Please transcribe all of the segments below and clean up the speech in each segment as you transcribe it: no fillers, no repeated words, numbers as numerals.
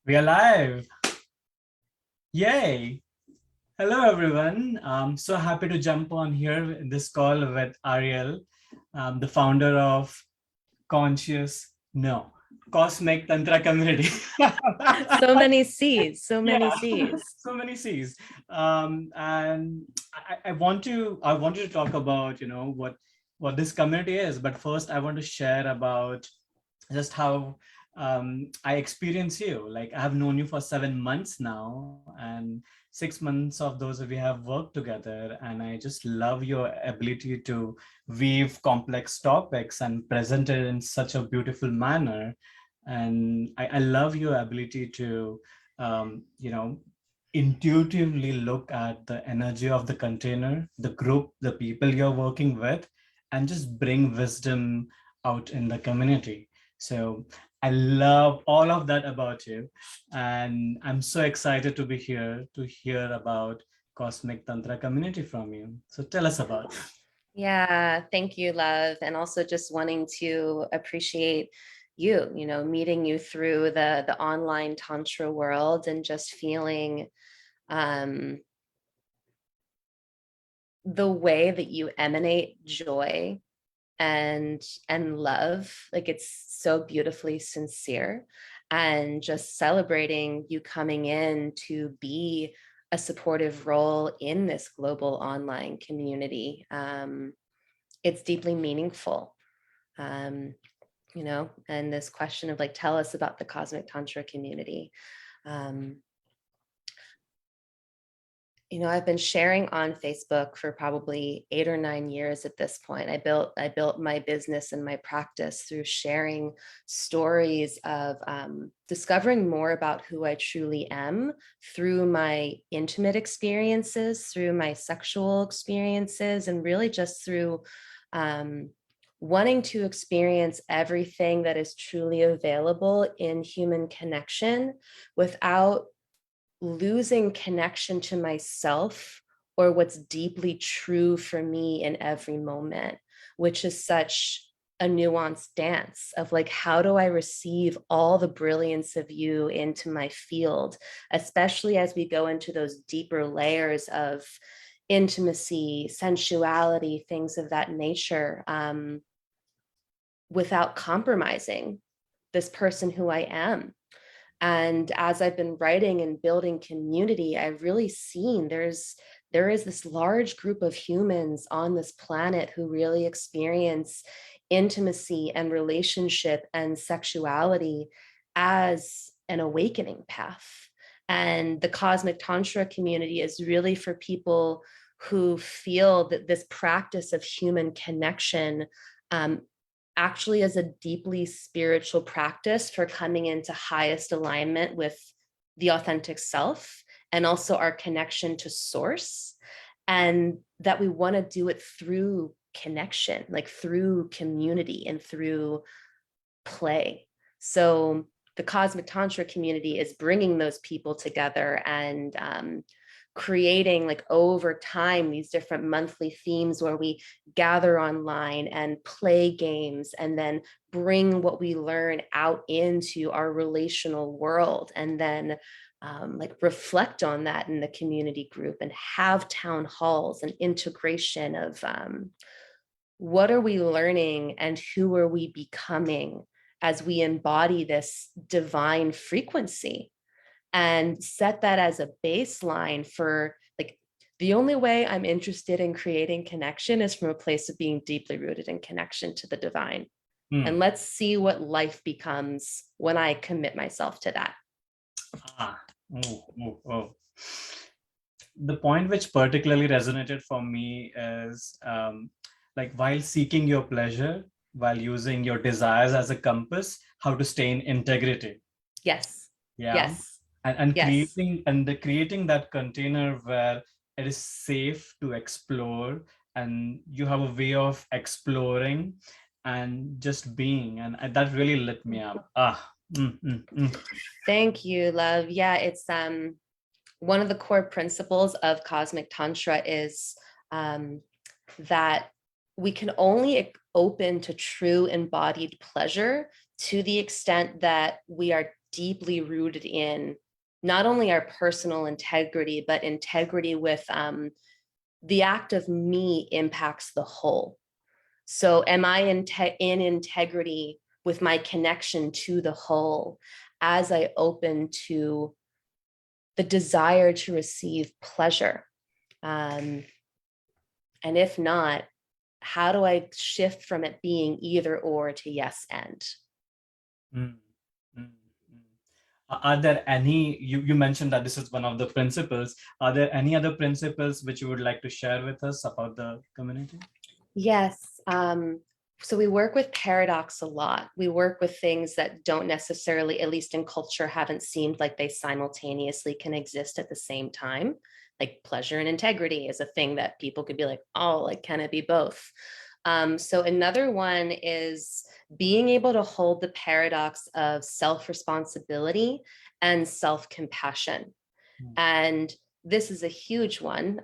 We are live. Yay. Hello, everyone. I'm so happy to jump on here in this call with Ariel, the founder of Conscious, no, Cosmic Tantra Community. So many C's, so many Yeah, C's. so many C's. And I wanted to talk about, what this community is. But first, I want to share about just how I experience you. Like I have known you for 7 months now, and 6 months of those we have worked together. And I just love your ability to weave complex topics and present it in such a beautiful manner. And I love your ability to, you know, intuitively look at the energy of the container, the group, the people you're working with, and just bring wisdom out in the community. So I love all of that about you. And I'm so excited to be here to hear about Cosmic Tantra community from you. So tell us about it. Yeah, thank you, love. And also just wanting to appreciate you, meeting you through the online tantra world and just feeling um the way that you emanate joy and love. Like it's so beautifully sincere, and just celebrating you coming in to be a supportive role in this global online community. It's deeply meaningful. um, and this question of like, tell us about the Cosmic Tantra community. um, I've been sharing on Facebook for probably 8 or 9 years at this point. I built my business and my practice through sharing stories of discovering more about who I truly am through my intimate experiences, through my sexual experiences, and really just through um, wanting to experience everything that is truly available in human connection without losing connection to myself or what's deeply true for me in every moment, which is such a nuanced dance of like, how do I receive all the brilliance of you into my field, especially as we go into those deeper layers of intimacy, sensuality, things of that nature, without compromising this person who I am. And as I've been writing and building community, I've really seen there is this large group of humans on this planet who really experience intimacy and relationship and sexuality as an awakening path. And the Cosmic Tantra community is really for people who feel that this practice of human connection um, actually is a deeply spiritual practice for coming into highest alignment with the authentic self and also our connection to source, and that we want to do it through connection, like through community and through play. So the Cosmic Tantra community is bringing those people together and creating, like, over time, these different monthly themes where we gather online and play games and then bring what we learn out into our relational world, and then like reflect on that in the community group and have town halls and integration of what are we learning and who are we becoming as we embody this divine frequency, and set that as a baseline for, like, the only way I'm interested in creating connection is from a place of being deeply rooted in connection to the divine. And Hmm. let's see what life becomes when I commit myself to that. Ah, oh. The point which particularly resonated for me is like while seeking your pleasure, while using your desires as a compass, how to stay in integrity. Yes, Yeah. yes, And yes. creating that container where it is safe to explore, and you have a way of exploring and just being, and that really lit me up. Mm. Thank you, love. Yeah, it's one of the core principles of Cosmic Tantra is um, that we can only open to true embodied pleasure to the extent that we are deeply rooted in not only our personal integrity, but integrity with the act of me impacts the whole. So am I in integrity with my connection to the whole as I open to the desire to receive pleasure? And if not, how do I shift from it being either or to yes and? Mm, mm, mm. Are there any, you mentioned that this is one of the principles. Are there any other principles which you would like to share with us about the community? Yes. So we work with paradox a lot. We work with things that don't necessarily, at least in culture, haven't seemed like they simultaneously can exist at the same time. Like pleasure and integrity is a thing that people could be like, oh, like, can it be both? So another one is being able to hold the paradox of self-responsibility and self-compassion. Mm, And this is a huge one.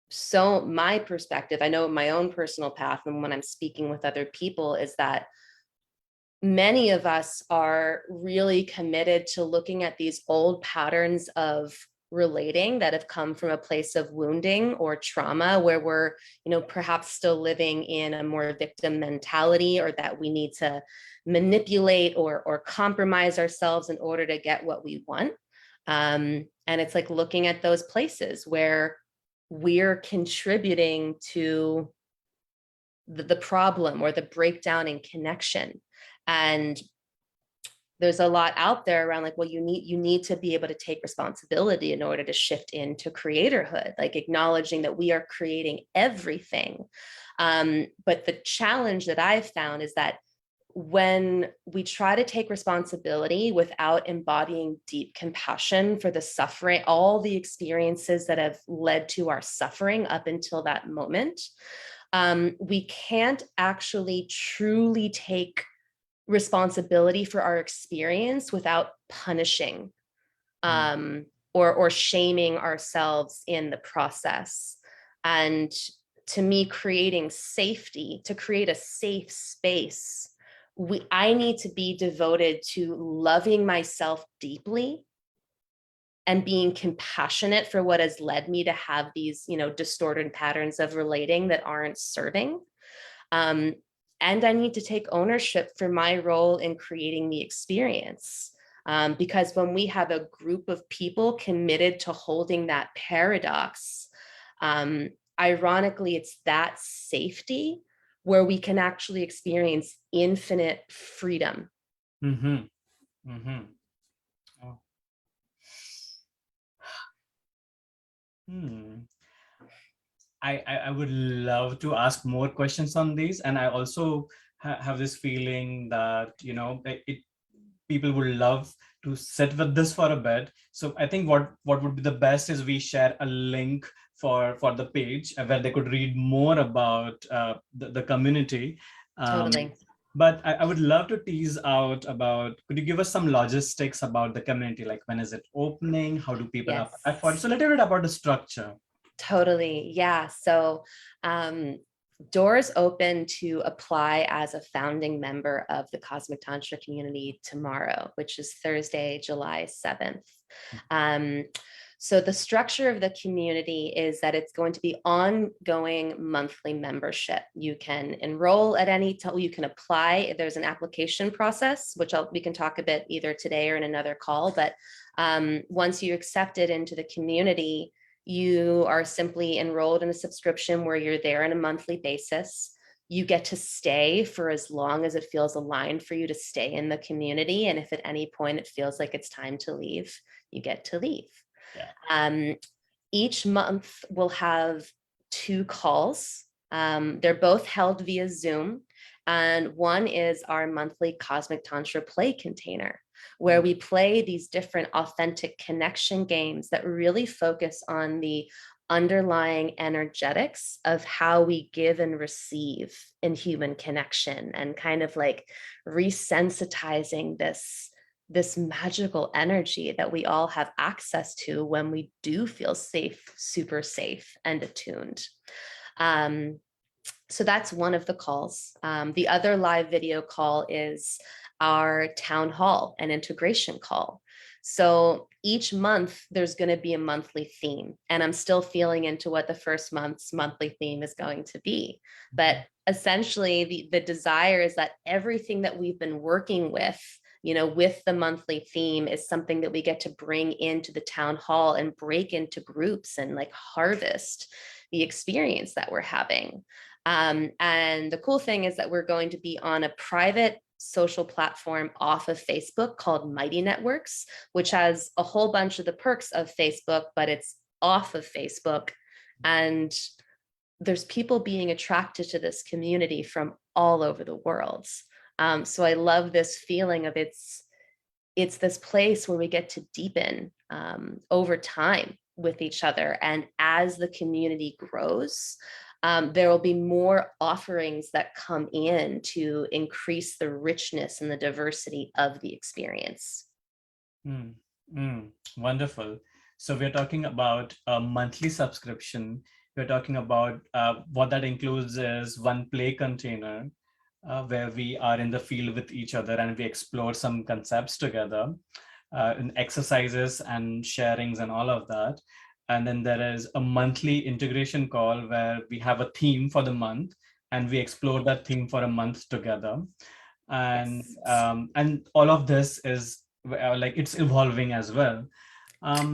So my perspective, I know my own personal path, and when I'm speaking with other people, is that many of us are really committed to looking at these old patterns of relating that have come from a place of wounding or trauma, where we're, perhaps still living in a more victim mentality, or that we need to manipulate or compromise ourselves in order to get what we want. And it's like looking at those places where we're contributing to the problem or the breakdown in connection. And there's a lot out there around like, well, you need to be able to take responsibility in order to shift into creatorhood, like acknowledging that we are creating everything. But the challenge that I've found is that when we try to take responsibility without embodying deep compassion for the suffering, all the experiences that have led to our suffering up until that moment, we can't actually truly take responsibility for our experience without punishing mm, or shaming ourselves in the process. And to me, creating safety, to create a safe space, I need to be devoted to loving myself deeply and being compassionate for what has led me to have these, distorted patterns of relating that aren't serving. Um, and I need to take ownership for my role in creating the experience. Because when we have a group of people committed to holding that paradox, um, ironically, it's that safety where we can actually experience infinite freedom. mm-hmm, mm-hmm. Oh. Hmm. I would love to ask more questions on these, and I also have this feeling that people would love to sit with this for a bit. So I think what would be the best is we share a link for the page where they could read more about the community. Totally. But I would love to tease out about, could you give us some logistics about the community? Like when is it opening? How do people Yes. apply for it? So a little bit about the structure. Totally. Yeah. So um, doors open to apply as a founding member of the Cosmic Tantra community tomorrow, which is Thursday, July 7th. Um, so the structure of the community is that it's going to be ongoing monthly membership. You can enroll at any time, you can apply. There's an application process, which we can talk a bit either today or in another call. But once you accept it into the community, you are simply enrolled in a subscription where you're there on a monthly basis. You get to stay for as long as it feels aligned for you to stay in the community. And if at any point it feels like it's time to leave, you get to leave. Yeah. Each month we'll have 2 calls. They're both held via Zoom. And one is our monthly Cosmic Tantra play container, where we play these different authentic connection games that really focus on the underlying energetics of how we give and receive in human connection, and kind of like resensitizing this magical energy that we all have access to when we do feel safe, super safe and attuned. So that's one of the calls. The other live video call is our town hall and integration call. So each month there's going to be a monthly theme, and I'm still feeling into what the first month's monthly theme is going to be. But essentially the desire is that everything that we've been working with, with the monthly theme, is something that we get to bring into the town hall and break into groups and like harvest the experience that we're having. And the cool thing is that we're going to be on a private social platform off of Facebook called Mighty Networks, which has a whole bunch of the perks of Facebook, but it's off of Facebook. And there's people being attracted to this community from all over the world. So I love this feeling of it's this place where we get to deepen over time with each other. And as the community grows, there will be more offerings that come in to increase the richness and the diversity of the experience. Mm, wonderful. So we're talking about a monthly subscription. We're talking about what that includes is one play container where we are in the field with each other and we explore some concepts together, in exercises and sharings and all of that. And then there is a monthly integration call where we have a theme for the month and we explore that theme for a month together. And Yes. and all of this is like it's evolving as well.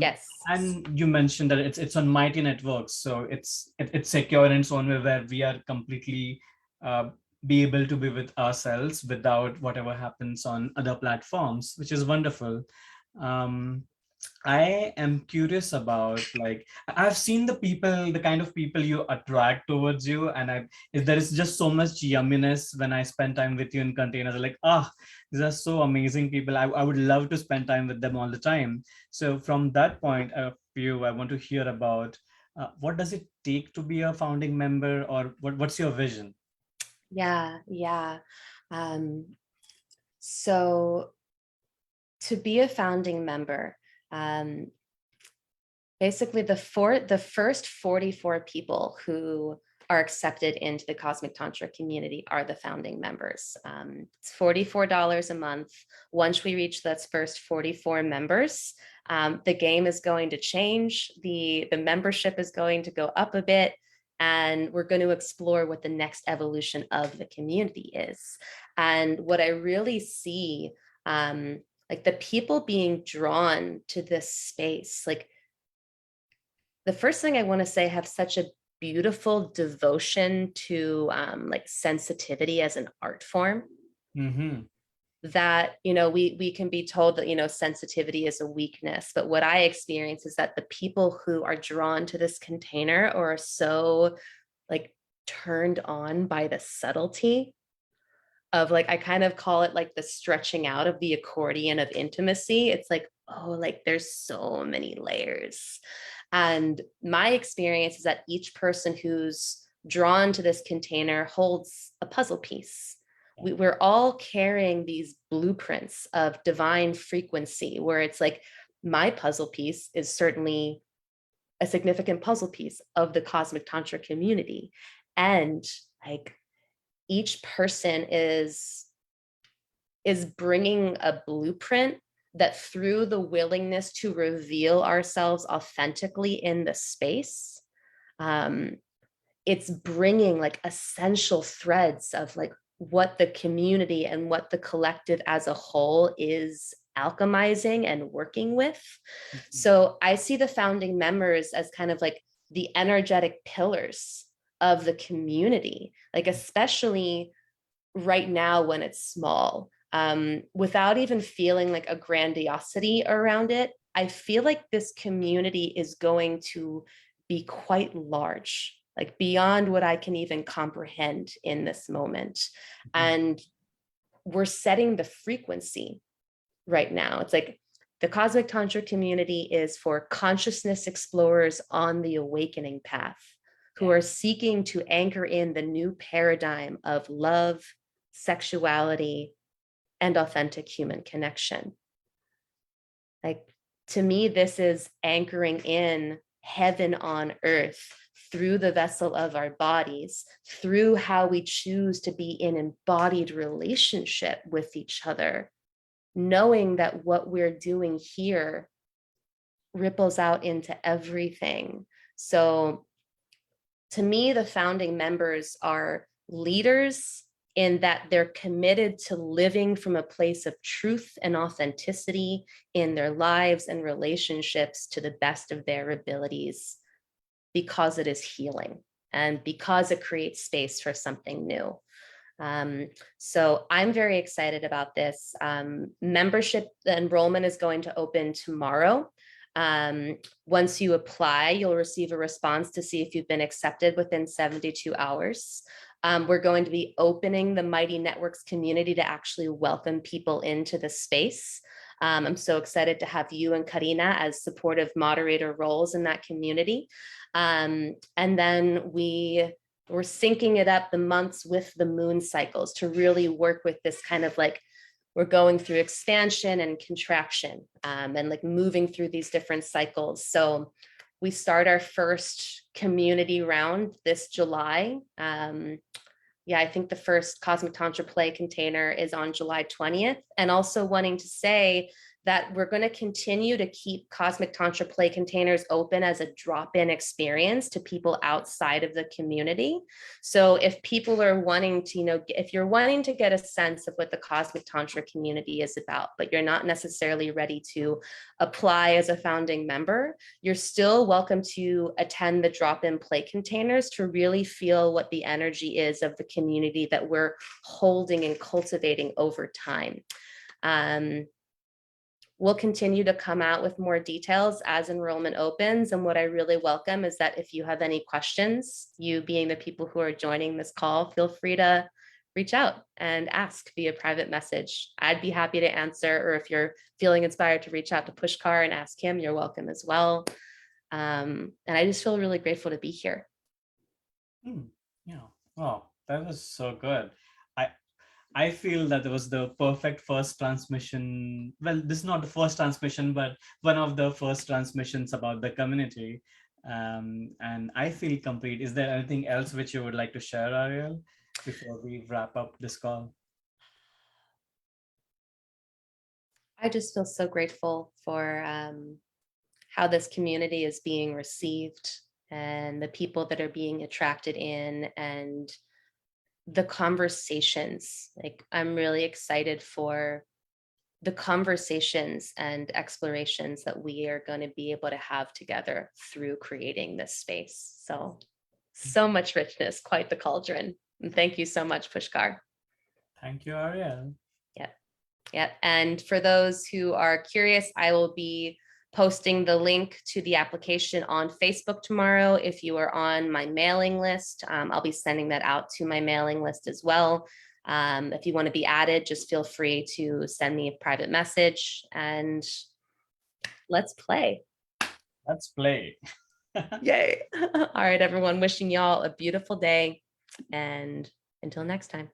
Yes. And you mentioned that it's on Mighty Networks, so it's secure in its own way, where we are completely uh, be able to be with ourselves without whatever happens on other platforms, which is wonderful. Um, I am curious about, like, I've seen the people, the kind of people you attract towards you, and there is just so much yumminess when I spend time with you in containers. Like, these are so amazing people. I would love to spend time with them all the time. So from that point of view, I want to hear about what does it take to be a founding member, or what's your vision? Yeah. Yeah. Um, so to be a founding member, um, basically the first 44 people who are accepted into the Cosmic Tantra community are the founding members. It's $44 a month. Once we reach those first 44 members, the game is going to change. The membership is going to go up a bit, and we're going to explore what the next evolution of the community is. And what I really see, like the people being drawn to this space, like the first thing I want to say, have such a beautiful devotion to like sensitivity as an art form, Mm-hmm. that we can be told that sensitivity is a weakness, but what I experience is that the people who are drawn to this container or are so like turned on by the subtlety of, like, I kind of call it like the stretching out of the accordion of intimacy. It's like, oh, like there's so many layers. And my experience is that each person who's drawn to this container holds a puzzle piece. We're all carrying these blueprints of divine frequency, where it's like my puzzle piece is certainly a significant puzzle piece of the Cosmic Tantra community. And like each person is bringing a blueprint that, through the willingness to reveal ourselves authentically in the space, um, it's bringing like essential threads of like what the community and what the collective as a whole is alchemizing and working with. So I see the founding members as kind of like the energetic pillars of the community, like especially right now when it's small, without even feeling like a grandiosity around it. I feel like this community is going to be quite large, like beyond what I can even comprehend in this moment. And we're setting the frequency right now. It's like the Cosmic Tantra community is for consciousness explorers on the awakening path, who are seeking to anchor in the new paradigm of love, sexuality, and authentic human connection. Like, to me, this is anchoring in heaven on earth through the vessel of our bodies, through how we choose to be in embodied relationship with each other, knowing that what we're doing here ripples out into everything. So to me, the founding members are leaders in that they're committed to living from a place of truth and authenticity in their lives and relationships to the best of their abilities, because it is healing and because it creates space for something new. So I'm very excited about this. Membership enrollment is going to open tomorrow. Once you apply, you'll receive a response to see if you've been accepted within 72 hours. We're going to be opening the Mighty Networks community to actually welcome people into the space. I'm so excited to have you and Karina as supportive moderator roles in that community. And then we're syncing it up the months with the moon cycles to really work with this kind of like, we're going through expansion and contraction, and like moving through these different cycles. So we start our first community round this July. Yeah, I think the first Cosmic Tantra Play container is on July 20th. And also wanting to say that we're going to continue to keep Cosmic Tantra Play containers open as a drop-in experience to people outside of the community. So if people are wanting to, if you're wanting to get a sense of what the Cosmic Tantra community is about, but you're not necessarily ready to apply as a founding member, you're still welcome to attend the drop-in play containers to really feel what the energy is of the community that we're holding and cultivating over time. We'll continue to come out with more details as enrollment opens. And what I really welcome is that if you have any questions, you being the people who are joining this call, feel free to reach out and ask via private message. I'd be happy to answer, or if you're feeling inspired to reach out to Pushkar and ask him, you're welcome as well. And I just feel really grateful to be here. Yeah. Oh, that was so good. I feel that it was the perfect first transmission. Well, this is not the first transmission, but one of the first transmissions about the community. And I feel complete. Is there anything else which you would like to share, Ariel, before we wrap up this call? I just feel so grateful for how this community is being received and the people that are being attracted in, and the conversations. Like, I'm really excited for the conversations and explorations that we are going to be able to have together through creating this space. So much richness, quite the cauldron. And thank you so much, Pushkar. Thank you, Ariel. Yeah. And for those who are curious, I will be posting the link to the application on Facebook tomorrow. If you are on my mailing list, I'll be sending that out to my mailing list as well. If you want to be added, just feel free to send me a private message, and let's play. Let's play. Yay. All right, everyone, wishing y'all a beautiful day, and until next time.